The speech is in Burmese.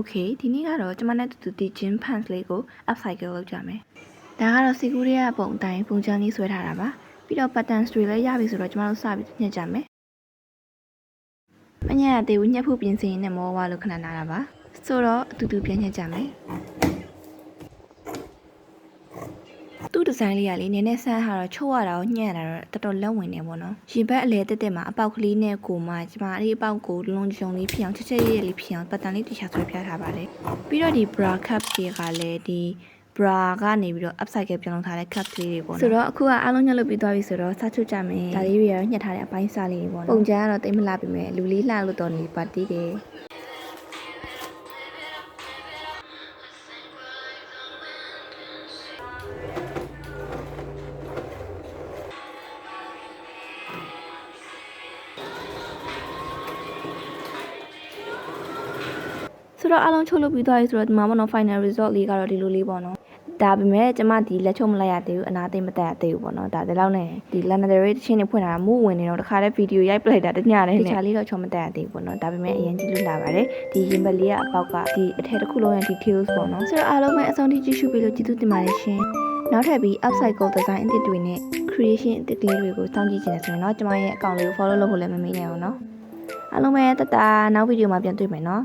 Okay ဒီနေ့ကတော့ကျမနဲ့တူတီဂျင်း pants လေးကို upcycle လုပ်ကြမယ်ဒါကတော့စီကူတွေကပုံအတိုင်းပုံချမ်းလေးဆွဲထားတာပါပြီးတော့ buttons တွေလည်းရပြီဆိုတော့ကျမတို့စပြီးညှက်ကြမယ်မညှက်ရသေးဘူးညှက်ဖို့ပြင်ဆင်နေမောဝါလို့ခဏနာတာပါဆိုတော့အတူတူပြန်ညှက်ကြမယ်သူ့ဒီဇိုင်းလေးကလေနည်းနည်းဆန်းထားတော့ချိုးရတာကိုညှက်ရတာတော့တော်တော်လက်ဝင်နေပေါ့နော်ရင်ဘတ်အလဲတက်တက်မှာအပေါက်ကလေးနဲ့ကိုမှကျမအဲ့ဒီအပေါက်ကိုလုံးချုံလေးဖြစ်အောင်ချက်ချက်ရဲလေးဖြစ်အောင်ပတ်တန်လေးတခြားဆွဲပြထားပါတယ်ပြီးတော့ဒီ bra cup တွေကလည်းဒီ bra ကနေပြီးတော့ upcycle ပြန်လုပ်ထားတဲ့ cup လေးတွေပေါ့နော်ဆိုတော့အခုကအားလုံးညှက်လုပ်ပြီးသွားပြီဆိုတော့စချုပ်ကြမယ်ဒါလေးတွေကတော့ညှက်ထားတဲ့အပိုင်းစားလေးတွေပေါ့နော်ပုံချမ်းကတော့တိတ်မလှပြီမဲ့လူလေးလှလို့တော်နေပါတီးတယ်ဆိုတော့အားလုံးချုပ်လုပ်ပြီးသွားပြီဆိုတော့ဒီမှာပေါ့နော် final result လေးကတော့ဒီလိုလေးပေါ့နော်ဒါပေမဲ့ကျမဒီလက်ချုပ်မလိုက်ရသေးဘူးအနာသိမ့်မတက်ရသေးဘူးပေါ့နော်ဒါဒီလောက်နဲ့ဒီ laminate ချင်းနေဖွင့်လာတာမူးဝင်နေတော့တခါတည်းဗီဒီယိုရိုက်ပလိုက်တာတညနဲ့တခြားလေးတော့ချုံမတက်ရသေးဘူးပေါ့နော်ဒါပေမဲ့အရင်ကြည့်လို့လာပါတယ်ဒီရင်ဘတ်လေးကအပေါက်ကဒီအထက်တစ်ခုလုံးရဲ့ details ပေါ့နော်ဆိုတော့အားလုံးပဲအဆုံးထိကြည့်ရှုပြီးလို့ကျေးဇူးတင်ပါတယ်ရှင်နောက်ထပ်ပြီး upcycle design အသစ်တွေနဲ့ creation အသစ်ကလေးတွေကိုစောင့်ကြည့်ကြနေဆိုရင်တော့ကျမရဲ့ account လေးကို follow လုပ်ဖို့လည်းမမေ့နဲ့အောင်နော်အားလုံးပဲတတနောက်ဗီဒီယိုမှာပြန်တွေ့မယ်နော်